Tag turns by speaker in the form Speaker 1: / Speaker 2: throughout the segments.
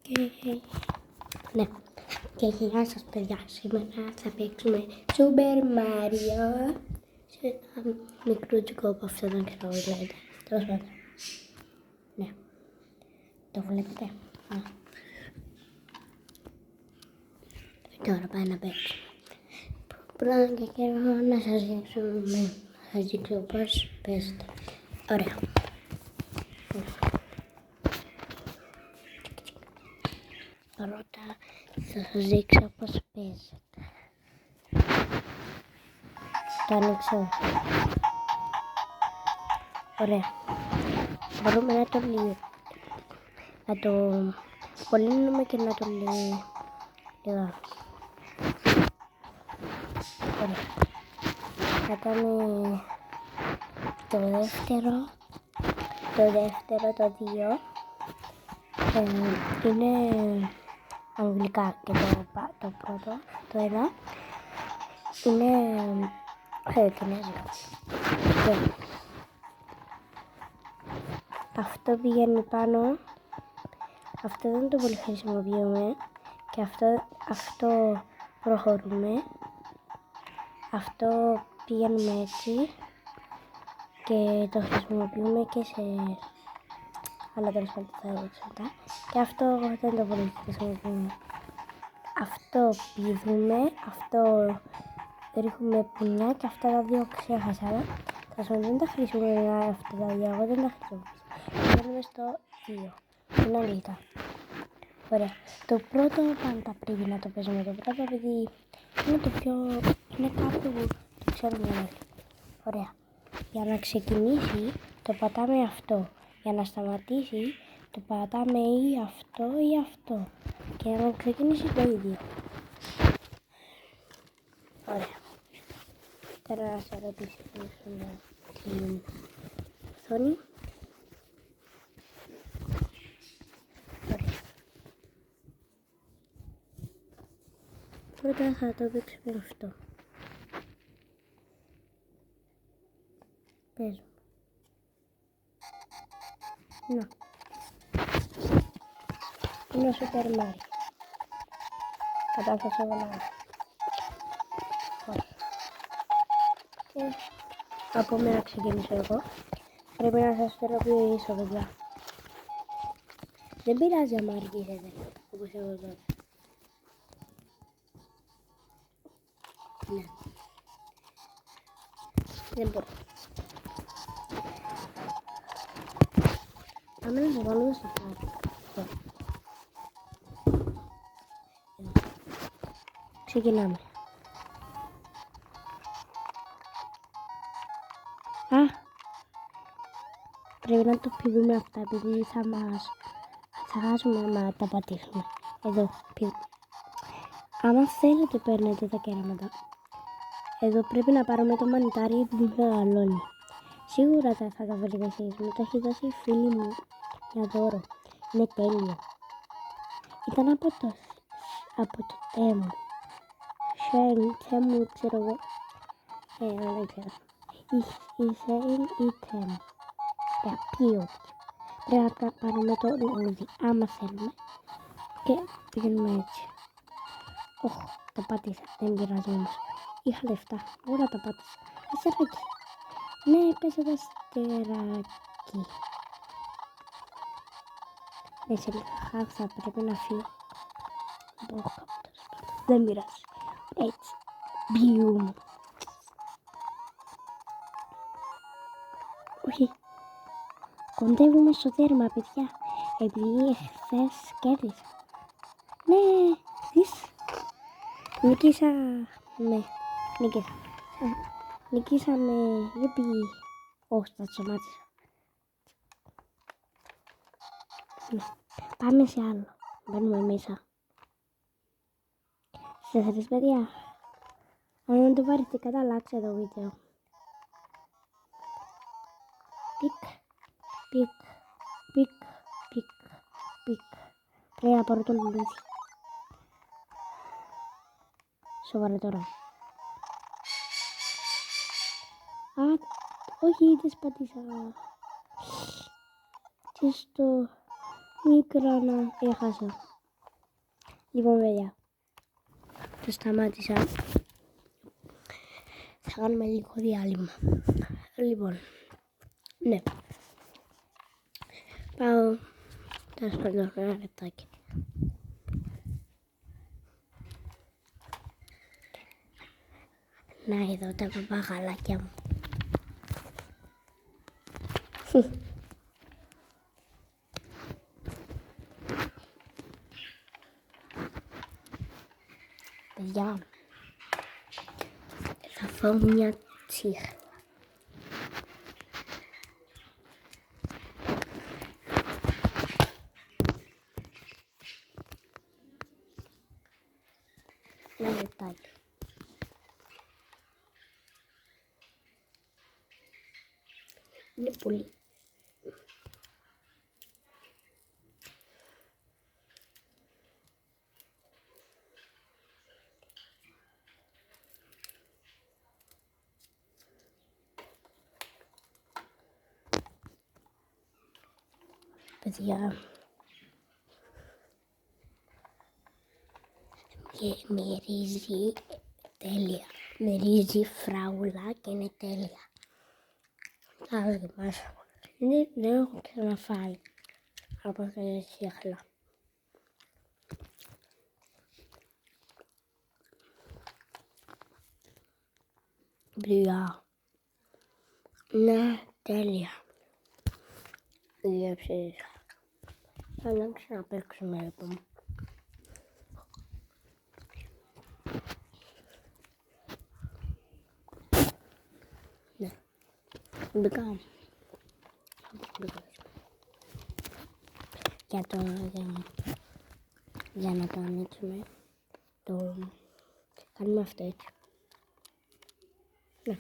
Speaker 1: Και ναι, και γεια σας παιδιά, σήμερα θα παίξουμε Super Mario σε ένα μικρούτσικο από αυτό δεν ξέρω τι λέγεται. Τέλος πάντων. Ναι, το βλέπετε. Τώρα πάει να παίξουμε. Πρώτα και καιρό να σας δείξω πώς παίζετε. Ωραία. Πρώτα θα σας δείξω πώς παίζετε. Το ανοίξω. Ωραία. Μπορούμε να το λίγο. Να το πολύνουμε και να το λίγο. Ωραία. Θα κάνει το δεύτερο, το 2. Είναι αγγλικά και το πρώτο, το 1 είναι κινέζικο. Και αυτό πηγαίνει πάνω, αυτό δεν το πολύ χρησιμοποιούμε και αυτό προχωρούμε, αυτό πηγαίνουμε έτσι και το χρησιμοποιούμε και σε άλλα τέλος πάντων θα δείξω μετά. Και αυτό δεν το πολύ χρησιμοποιούμε. Αυτό πηδούμε, αυτό ρίχνουμε πουνιά και αυτά τα δύο ξέχασα. Δεν τα χρησιμοποιούμε αυτά τα δύο, εγώ δεν τα χρησιμοποιήσω. Πηγαίνουμε στο 2, είναι αγγλικά. Ωραία. Το πρώτο πάντα πρέπει να το παίζουμε το πρώτο, επειδή είναι κάποιο που το ξέρουμε όλοι. Ωραία. Για να ξεκινήσει το πατάμε αυτό. Για να σταματήσει το πατάμε ή αυτό ή αυτό. Και για να ξεκινήσει το ίδιο. Ωραία. Τώρα να σας ρωτήσω την οθόνη. Ωραία. Πρώτα θα το παίξουμε αυτό. Παίζουμε. Να. Είναι ο Super Mario. Κατάλαβα σε βολά. Από μένα ξεκινήσω εγώ. Πρέπει να σας θεραπεύσω παιδιά. Δεν πειράζει άμα αργήσετε, όπως εγώ τώρα. Ναι. Δεν μπορώ. Πάμε να σας βάλουμε στο πλάι. Ξεκινάμε. Πρέπει να το πηδούμε αυτά, επειδή θα χάσουμε άμα τα πατήσουμε. Εδώ, άμα θέλετε παίρνετε τα κέραματα. Εδώ πρέπει να πάρουμε το μανιτάρι επειδή μεγαλώνει. Σίγουρα θα τα βρείτε εσείς. Μου το έχει δώσει η φίλη μου για δώρο. Είναι τέλειο. Ήταν από το Temu. Temu, ξέρω εγώ. Δεν ξέρω. Η Sale ή Temu. Ποιο. Πρέπει να πάρουμε το λουλούδι άμα θέλουμε. Και πηγαίνουμε έτσι. Το πάτησα. Δεν πειράζει όμως. Είχα λεφτά. Όλα τα πάτησα. Αστεράκι. Ναι, πέσα το αστεράκι. Ναι, σε λίγα θα πρέπει να φύγω. Δεν πειράζει. Έτσι. Μπιουμ. Όχι. Κοντεύουμε στο τέρμα, παιδιά. Επειδή εχθές κέρδισα. Ναι, δεις. Νικήσαμε. Γιουπι. Όχι, θα τσομάτισα. Πάμε σε άλλο. Μπαίνουμε μέσα. Σε θέλεις παιδιά. Αν δεν το πάρετε κατά, αλλάξε το βίντεο. Πικ. Πρέπει να πάρω το λουλούδι. Σοβαρά τώρα. Όχι, δεν σπατήσα. Και στο μικρό να έχασα. Λοιπόν, παιδιά, το σταμάτησα. Θα κάνουμε λίγο διάλειμμα. Λοιπόν, ναι. Πάω. Τέλος πάντων, ένα λεπτάκι. Να εδώ τα παπαγαλάκια μου. Παιδιά, θα φάω μια τσίχλα. Ένα λεπτάκι. Είναι πολύ. Παιδιά, μυρίζει τέλεια. Μυρίζει φράουλα και είναι τέλεια. Θα δοκιμάσω. Δεν έχω ξαναφάει από αυτή τη τσίχλα. Παιδιά, ναι, τέλεια. Διέψεις. Θα να ξαναπαίξουμε λοιπόν. Ναι. Μπήκα. Για να το ανοίξουμε, το κάνουμε αυτό έτσι. Ναι.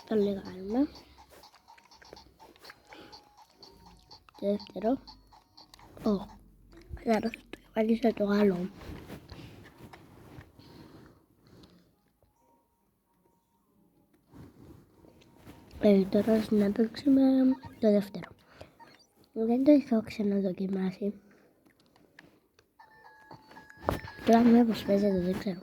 Speaker 1: Το λιγάρουμε. Το δεύτερο. Τώρα το βάλισα το άλλο. Τώρα να παίξουμε το δεύτερο. Δεν το έχω ξαναδοκιμάσει. Τώρα με πώς παίζεται, δεν ξέρω.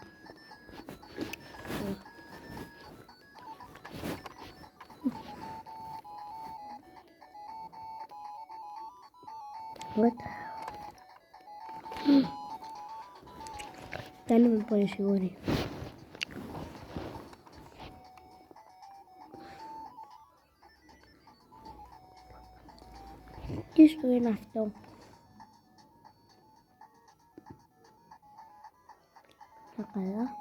Speaker 1: Δεν είμαι πολύ σίγουρη. Τι σου είναι αυτό? Τα καλά.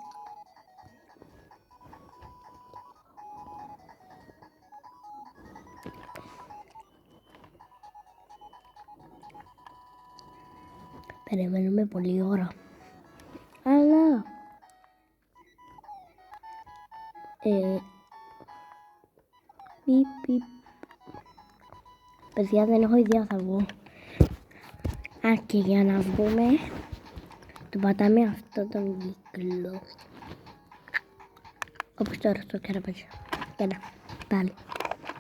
Speaker 1: Περιμένουμε πολλή ώρα. Αλλά πιπ. Παιδιά, δεν έχω ιδέα, θα βγω. Α, και για να βγούμε, το πατάμε αυτό τον κύκλο. Όπως τώρα στο καραπέζι. Και να, πάλι.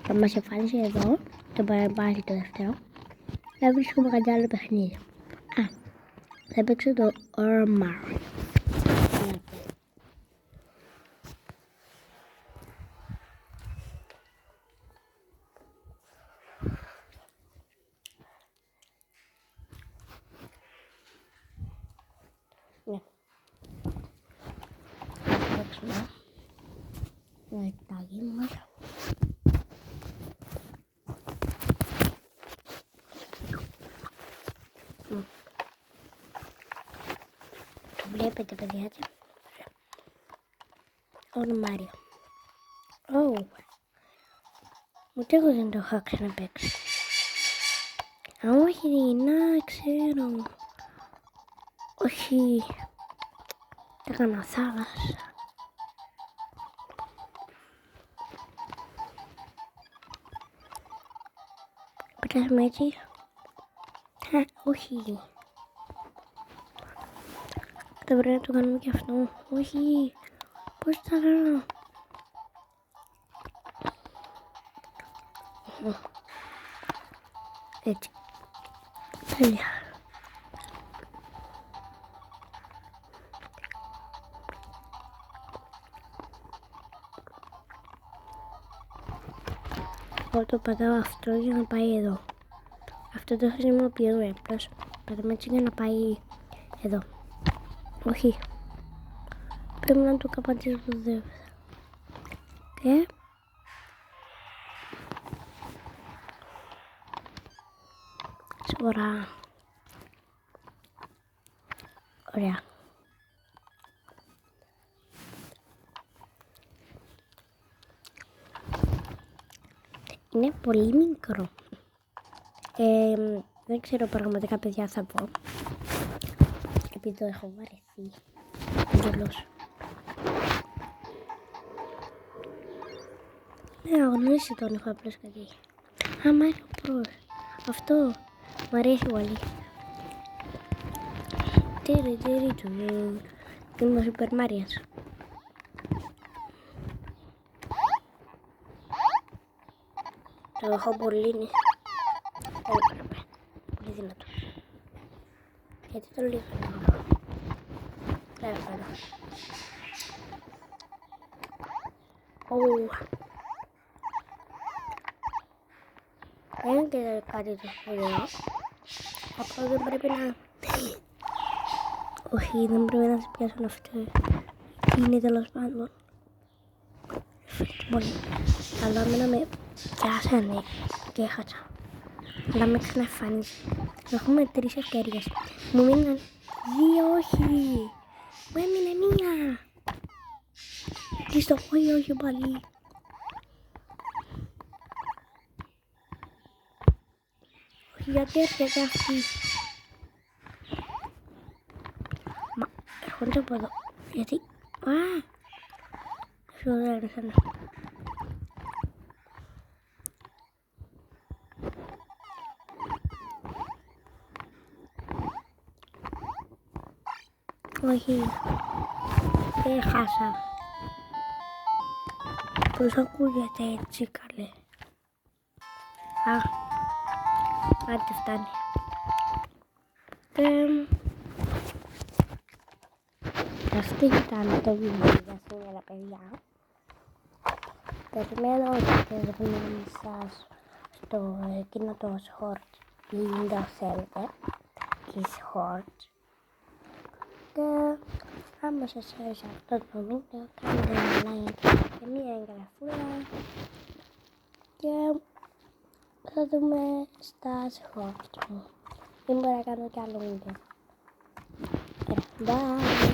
Speaker 1: Θα μας εμφανίσει εδώ, το πάρει το δεύτερο. Θα βρίσκουμε κάτι άλλο παιχνίδι. Α, θα παίξω το Ormar. Ναι. Θα παίξουμε. Ναι, τα γίνουμε. Το βλέπετε, παιδιά. Ορμάριο. Ούτε εγώ δεν το είχα ξαναπαίξει. Αν όχι, να ξέρω. Όχι. Τα έκανα θάλασσα. Πετάσουμε έτσι. Όχι. Θα πρέπει να το κάνουμε και αυτό. Όχι. Πώς θα κάνω. Έτσι. Τέλεια. Εγώ το πατάω αυτό για να πάει εδώ. Αυτό το χρησιμοποιούμε. Απλώς πατάμε έτσι για να πάει εδώ. Όχι. Πρέπει να το καπατήσω το δεύτερο. Και... Σφορά. Ωραία. Είναι πολύ μικρό. Δεν ξέρω πραγματικά, παιδιά, θα πω. Επειδή το έχω βαρεθεί. Εντελώς. Ναι, αγνώσει τον έχω απλώς κάτι. Μάριο Bros. Αυτό μου αρέσει πολύ. Τυρι του. Είμαι ο Super Mario's. Το έχω πολύ. Δεν έπρεπε. Πολύ δυνατό. Γιατί το λίγο. Δεν έφερα. Δεν είναι και κάτι το σπουδαίο. Αυτό δεν πρέπει να... Όχι, δεν πρέπει να σε πιάσουν αυτό. Είναι τέλος πάντων. Πολύ. Αλλά εμένα με πιάσανε και έχασα. Αλλά με ξαναφάνησε. Έχουμε 3 ευκαιρίες. Μου μείναν 2, όχι. Μου έμεινε 1. Τι στο όχι πάλι. Όχι, γιατί έρχεται αυτή. Μα έρχονται από εδώ. Γιατί... Σου έρχεται. Όχι. Έχασα. Πώς ακούγεται έτσι καλέ. Άντε φτάνει. Αυτό ήταν το βίντεο για σήμερα, παιδιά. Περιμένω τις γνώμες σας στο εκείνο το short link θέλετε. Της short. Και άμα σας άρεσε αυτό το βίντεο, κάντε ένα like και μία εγγραφούλα. Και θα δούμε στα short μου. Ή μπορώ να κάνω κι άλλο βίντεο. Bye!